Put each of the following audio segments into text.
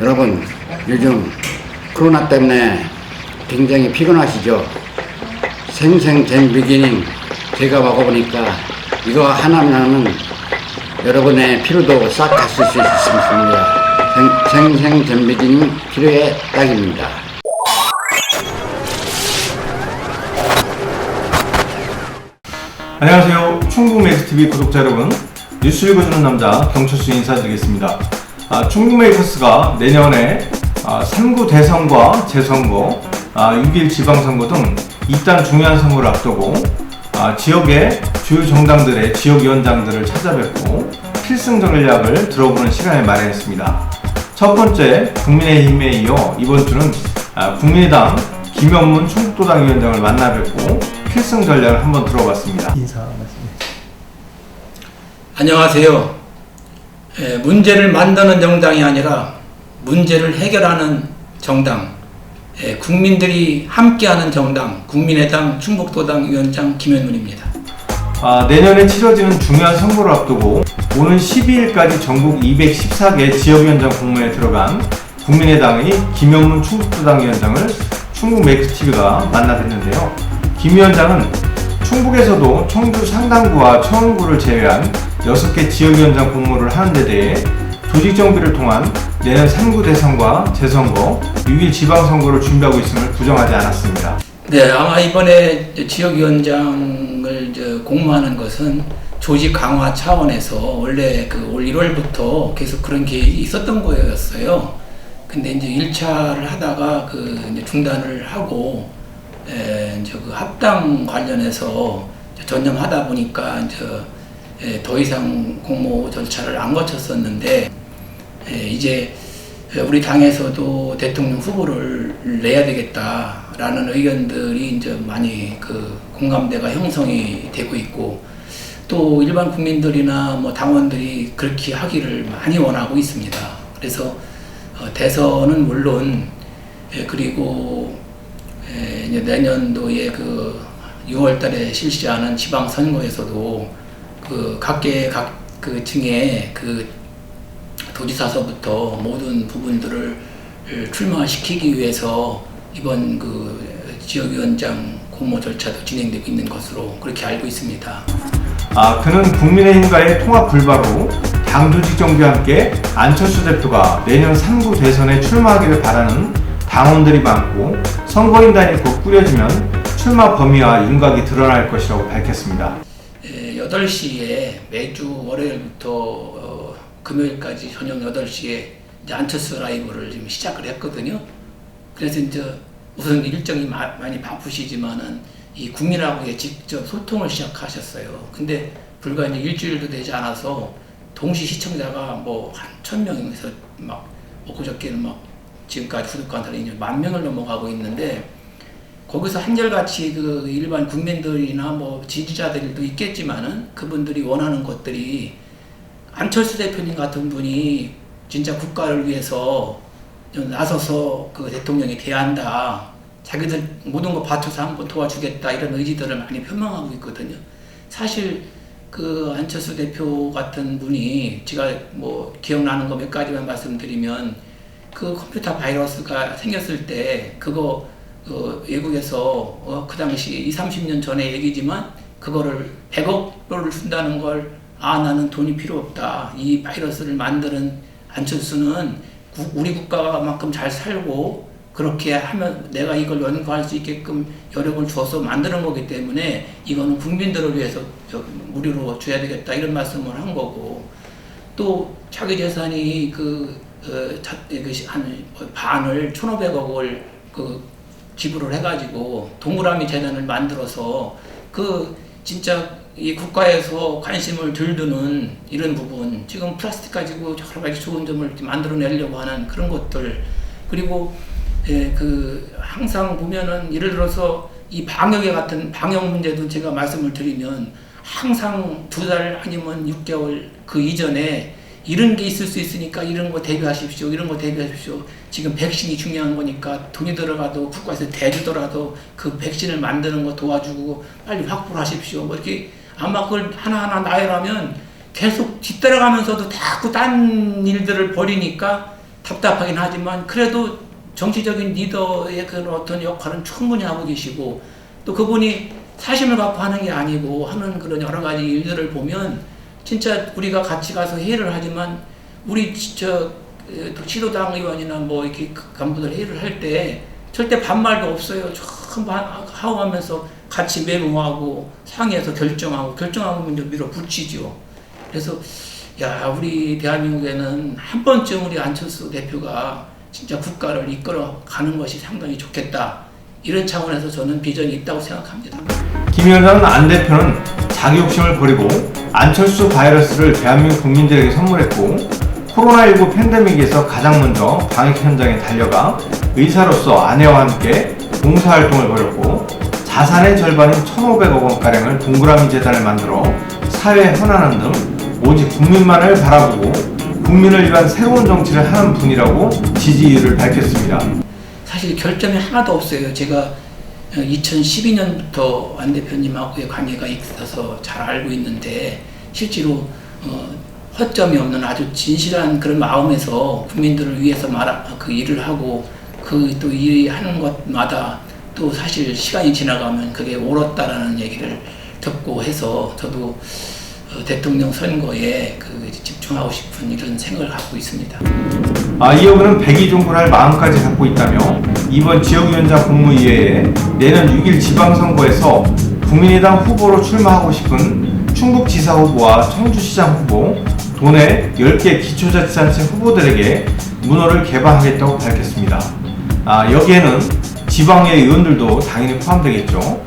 여러분, 요즘 코로나 때문에 굉장히 피곤하시죠? 생생젠 비기닝 제가 먹어보니까 이거 하나면은 여러분의 피로도 싹 갔을 수 있습니다. 생생젠 비기닝 피로의 딱입니다. 안녕하세요. 충북메이커스TV 구독자 여러분, 뉴스 읽어주는 남자 경철수 인사드리겠습니다. 충북메이커스가 내년에 3구 대선과 재선거, 6.1 지방선거 등 이딴 중요한 선거를 앞두고 지역의 주요 정당들의 지역위원장들을 찾아뵙고 필승 전략을 들어보는 시간을 마련했습니다. 첫 번째 국민의힘에 이어 이번 주는 국민의당 김현문 충북도당 위원장을 만나 뵙고 필승 전략을 한번 들어봤습니다. 인사 말씀해 주시죠. 안녕하세요. 문제를 만드는 정당이 아니라 문제를 해결하는 정당, 국민들이 함께하는 정당, 국민의당 충북도당 위원장 김현문입니다. 내년에 치러지는 중요한 선거를 앞두고 오는 12일까지 전국 214개 지역위원장 공모에 들어간 국민의당의 김현문 충북도당 위원장을 충북메이커스TV가 만나 뵀는데요. 김 위원장은 충북에서도 청주 상당구와 청원구를 제외한 6개 지역위원장 공모를 하는 데 대해 조직정비를 통한 내년 3구 대선과 재선거, 6.1 지방선거를 준비하고 있음을 부정하지 않았습니다. 네, 아마 이번에 지역위원장을 공모하는 것은 조직 강화 차원에서 원래 올 1월부터 계속 그런 계획이 있었던 거였어요. 근데 이제 1차를 하다가 이제 중단을 하고, 이제 합당 관련해서 전념하다 보니까 더 이상 공모 절차를 안 거쳤었는데, 이제 우리 당에서도 대통령 후보를 내야 되겠다라는 의견들이 이제 많이 공감대가 형성이 되고 있고, 또 일반 국민들이나 당원들이 그렇게 하기를 많이 원하고 있습니다. 그래서 대선은 물론, 그리고 이제 내년도에 6월달에 실시하는 지방선거에서도 각 층의 도지사서부터 모든 부분들을 출마시키기 위해서 이번 지역위원장 공모 절차도 진행되고 있는 것으로 그렇게 알고 있습니다. 그는 국민의힘과의 통합 불바로 당 조직 정비와 함께 안철수 대표가 내년 3구 대선에 출마하기를 바라는 당원들이 많고 선거인단이 곧 꾸려지면 출마 범위와 윤곽이 드러날 것이라고 밝혔습니다. 8시에 매주 월요일부터 금요일까지 저녁 8시에 이제 안철수 라이브를 지금 시작을 했거든요. 그래서 이제 우선 일정이 많이 바쁘시지만은 이 국민하고의 직접 소통을 시작하셨어요. 근데 불과 이제 일주일도 되지 않아서 동시 시청자가 한 1000명에서 엊그저께는 지금까지 구독자들이 이제 10,000명을 넘어가고 있는데, 거기서 한결같이 일반 국민들이나 지지자들도 있겠지만은 그분들이 원하는 것들이 안철수 대표님 같은 분이 진짜 국가를 위해서 좀 나서서 대통령이 돼야 한다, 자기들 모든 거 바쳐서 한번 도와주겠다, 이런 의지들을 많이 표명하고 있거든요. 사실 안철수 대표 같은 분이 제가 기억나는 거 몇 가지만 말씀드리면, 컴퓨터 바이러스가 생겼을 때 그거 외국에서 그 당시 20-30년 전의 얘기지만 그거를 100억 불을 준다는 걸, 나는 돈이 필요 없다, 이 바이러스를 만드는 안철수는 우리 국가가 만큼 잘 살고 그렇게 하면 내가 이걸 연구할 수 있게끔 여력을 주어서 만드는 거기 때문에 이거는 국민들을 위해서 무료로 줘야 되겠다, 이런 말씀을 한 거고, 또 자기 재산이 한 반을 1,500억을 지불을 해가지고 동그라미 재단을 만들어서 진짜 이 국가에서 관심을 덜 두는 이런 부분, 지금 플라스틱 가지고 여러 가지 좋은 점을 만들어내려고 하는 그런 것들, 그리고 항상 보면은 예를 들어서 이 방역에 같은 방역 문제도 제가 말씀을 드리면 항상 2달 아니면 6개월 이전에 이런 게 있을 수 있으니까 이런 거 대비하십시오, 이런 거 대비하십시오. 지금 백신이 중요한 거니까 돈이 들어가도 국가에서 대주더라도 그 백신을 만드는 거 도와주고 빨리 확보를 하십시오. 이렇게 아마 그걸 하나하나 나열하면 계속 뒤따라가면서도 자꾸 딴 일들을 벌이니까 답답하긴 하지만 그래도 정치적인 리더의 그런 어떤 역할은 충분히 하고 계시고 또 그분이 사심을 갖고 하는 게 아니고 하는 그런 여러 가지 일들을 보면 진짜 우리가 같이 가서 회의를 하지만 우리 시도당 의원이나 뭐 이렇게 간부들 회의를 할 때 절대 반말도 없어요. 전부 하고하면서 같이 메모하고 상의해서 결정하고 이제 밀어붙이죠. 그래서 야, 우리 대한민국에는 한 번쯤 우리 안철수 대표가 진짜 국가를 이끌어 가는 것이 상당히 좋겠다. 이런 차원에서 저는 비전이 있다고 생각합니다. 김 위원장은 안 대표는 자기 욕심을 버리고 안철수 바이러스를 대한민국 국민들에게 선물했고 코로나19 팬데믹에서 가장 먼저 방역 현장에 달려가 의사로서 아내와 함께 봉사활동을 벌였고 자산의 절반인 1,500억 원가량을 동그라미 재단을 만들어 사회 현안은 등 오직 국민만을 바라보고 국민을 위한 새로운 정치를 하는 분이라고 지지율을 밝혔습니다. 사실 결점이 하나도 없어요. 제가 2012년부터 안 대표님하고의 관계가 있어서 잘 알고 있는데 실제로 허점이 없는 아주 진실한 그런 마음에서 국민들을 위해서 그 일을 하고 그 또 일하는 것마다 또 사실 시간이 지나가면 그게 옳았다라는 얘기를 듣고 해서 저도 대통령 선거에 집중하고 싶은 이런 생각을 갖고 있습니다. 이 의원은 백의종군할 마음까지 갖고 있다며 이번 지역위원장 공무위회에 내년 6일 지방선거에서 국민의당 후보로 출마하고 싶은 충북지사 후보와 청주시장 후보, 도내 10개 기초자치단체 후보들에게 문호를 개방하겠다고 밝혔습니다. 여기에는 지방의 의원들도 당연히 포함되겠죠.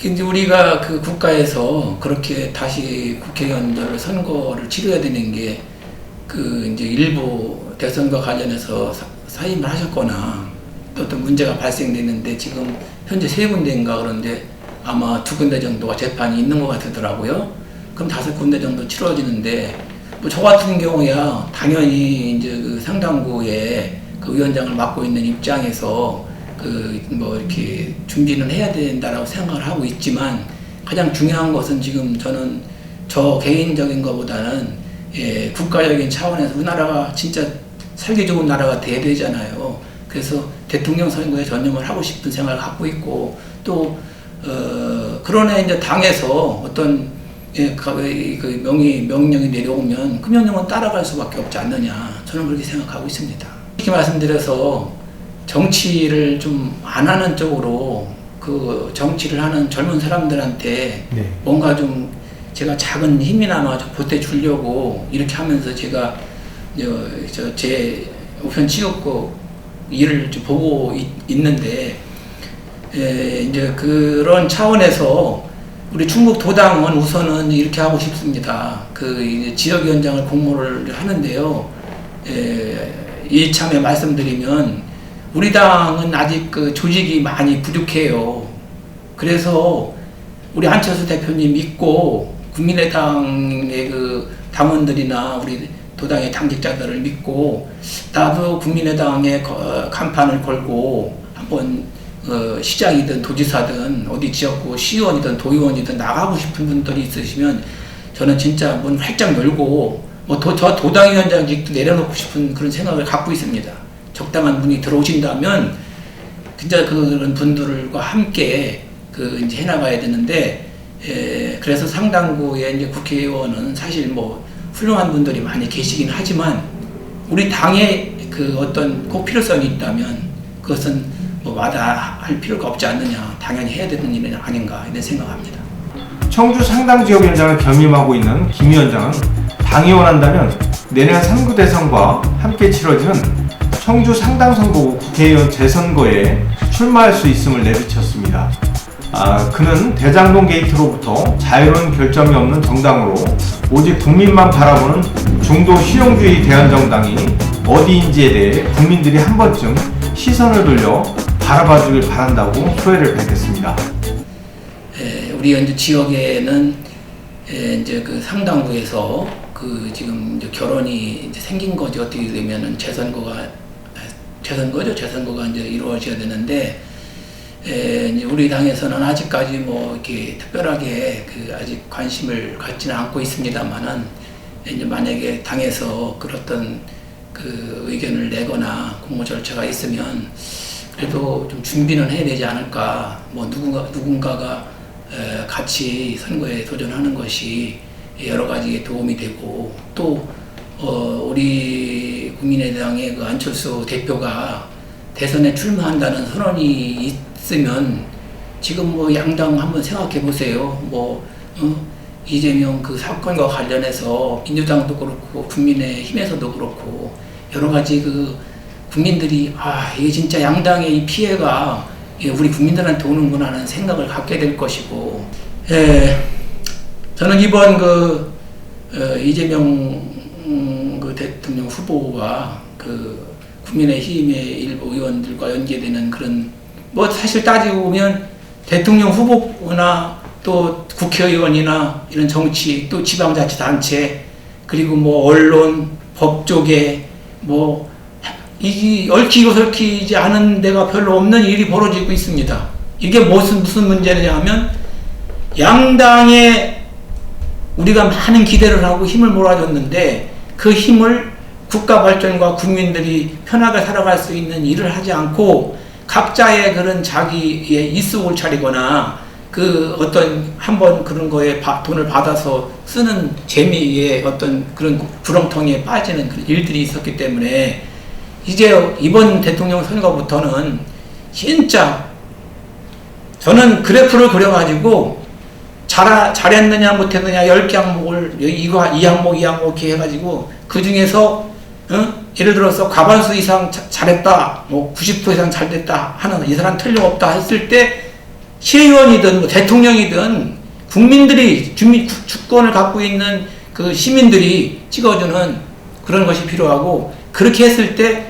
이제 우리가 그 국가에서 그렇게 다시 국회의원들 선거를 치러야 되는 게 이제 일부 대선과 관련해서 사임을 하셨거나 또 어떤 문제가 발생됐는데 지금 현재 3군데인가 그런데 아마 2군데 정도가 재판이 있는 것 같더라고요. 그럼 5군데 정도 치러지는데 뭐 저 같은 경우야 당연히 이제 그 상당구의 그 위원장을 맡고 있는 입장에서 뭐 이렇게 준비는 해야 된다라고 생각을 하고 있지만 가장 중요한 것은 지금 저는 저 개인적인 것보다는 국가적인 차원에서 우리나라가 진짜 살기 좋은 나라가 돼야 되잖아요. 그래서 대통령 선거에 전념을 하고 싶은 생각을 갖고 있고 또 그러나 이제 당에서 어떤 그 명령이 내려오면 그 명령은 따라갈 수밖에 없지 않느냐 저는 그렇게 생각하고 있습니다. 이렇게 말씀드려서 정치를 좀 안 하는 쪽으로 그 정치를 하는 젊은 사람들한테 뭔가 좀 제가 작은 힘이나마 좀 보태주려고 이렇게 하면서 제가 제 우편 취업고 일을 좀 보고 있는데 이제 그런 차원에서 우리 충북 도당은 우선은 이렇게 하고 싶습니다. 이제 지역위원장을 공모를 하는데요. 이참에 말씀드리면 우리 당은 아직 그 조직이 많이 부족해요. 그래서 우리 안철수 대표님 믿고 국민의당의 그 당원들이나 우리 도당의 당직자들을 믿고 나도 국민의당에 간판을 걸고 한번 시장이든 도지사든 어디 지역구 시의원이든 도의원이든 나가고 싶은 분들이 있으시면 저는 진짜 문 활짝 열고 저 도당위원장직도 내려놓고 싶은 그런 생각을 갖고 있습니다. 적당한 분이 들어오신다면 진짜 그런 분들과 함께 이제 해나가야 되는데 그래서 상당구의 이제 국회의원은 사실 뭐 훌륭한 분들이 많이 계시긴 하지만 우리 당에 어떤 꼭 필요성이 있다면 그것은 뭐 마다할 필요가 없지 않느냐 당연히 해야 되는 일은 아닌가 이런 생각합니다. 청주 상당 지역위원장을 겸임하고 있는 김 위원장은 당이 원한다면 내년 3구 대선과 함께 치러지는 청주 상당선거구 국회의원 재선거에 출마할 수 있음을 내비쳤습니다. 그는 대장동 게이트로부터 자유로운 결점이 없는 정당으로 오직 국민만 바라보는 중도 실용주의 대한정당이 어디인지에 대해 국민들이 한 번쯤 시선을 돌려 바라봐주길 바란다고 소회를 밝혔습니다. 우리 이제 지역에는 이제 상당구에서 지금 이제 결혼이 이제 생긴 거지 어떻게 되면은 재선거가 이제 이루어져야 되는데 이제 우리 당에서는 아직까지 뭐 이렇게 특별하게 아직 관심을 갖지는 않고 있습니다만은 이제 만약에 당에서 그런 그 의견을 내거나 공모 절차가 있으면 그래도 좀 준비는 해야 되지 않을까. 뭐 누군가가 같이 선거에 도전하는 것이 여러 가지에 도움이 되고 또 우리 국민의당의 그 안철수 대표가 대선에 출마한다는 선언이 있으면 지금 뭐 양당 한번 생각해 보세요. 이재명 그 사건과 관련해서 민주당도 그렇고 국민의힘에서도 그렇고 여러 가지 그 국민들이 이게 진짜 양당의 이 피해가 우리 국민들한테 오는구나 하는 생각을 갖게 될 것이고, 저는 이번 이재명 그 대통령 후보와 그 국민의힘의 일부 의원들과 연계되는 그런 사실 따지고 보면 대통령 후보나 또 국회의원이나 이런 정치 또 지방자치단체 그리고 언론 법조계 이 얽히고 설키지 않은 데가 별로 없는 일이 벌어지고 있습니다. 이게 무슨 문제냐 하면 양당에 우리가 많은 기대를 하고 힘을 몰아줬는데 그 힘을 국가 발전과 국민들이 편하게 살아갈 수 있는 일을 하지 않고 각자의 그런 자기의 이속을 차리거나 한번 그런 거에 돈을 받아서 쓰는 재미에 어떤 그런 구렁텅이에 빠지는 그런 일들이 있었기 때문에 이제 이번 대통령 선거부터는 진짜 저는 그래프를 그려가지고 잘했느냐 못했느냐 10개 항목을 이 항목 이렇게 해가지고 그 중에서 예를 들어서 과반수 이상 잘했다 90% 이상 잘됐다 하는 이 사람 틀림없다 했을 때 시의원이든 대통령이든 국민들이 주권을 갖고 있는 그 시민들이 찍어주는 그런 것이 필요하고 그렇게 했을 때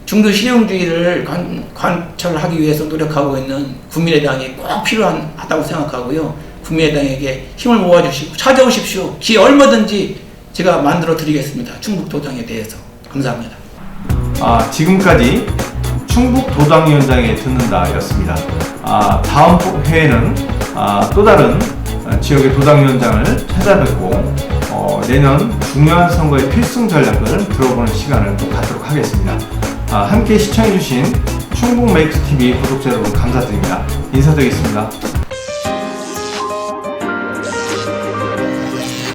중도 실용주의를 관철하기 위해서 노력하고 있는 국민의당이 꼭 필요하다고 생각하고요. 국민의당에게 힘을 모아주시고 찾아오십시오. 기회 얼마든지 제가 만들어 드리겠습니다. 충북도당에 대해서. 감사합니다. 지금까지 충북도당위원장에 듣는다였습니다. 다음 회에는 또 다른 지역의 도당위원장을 찾아뵙고 내년 중요한 선거의 필승 전략을 들어보는 시간을 또 갖도록 하겠습니다. 함께 시청해주신 충북메이크스TV 구독자 여러분 감사드립니다. 인사드리겠습니다.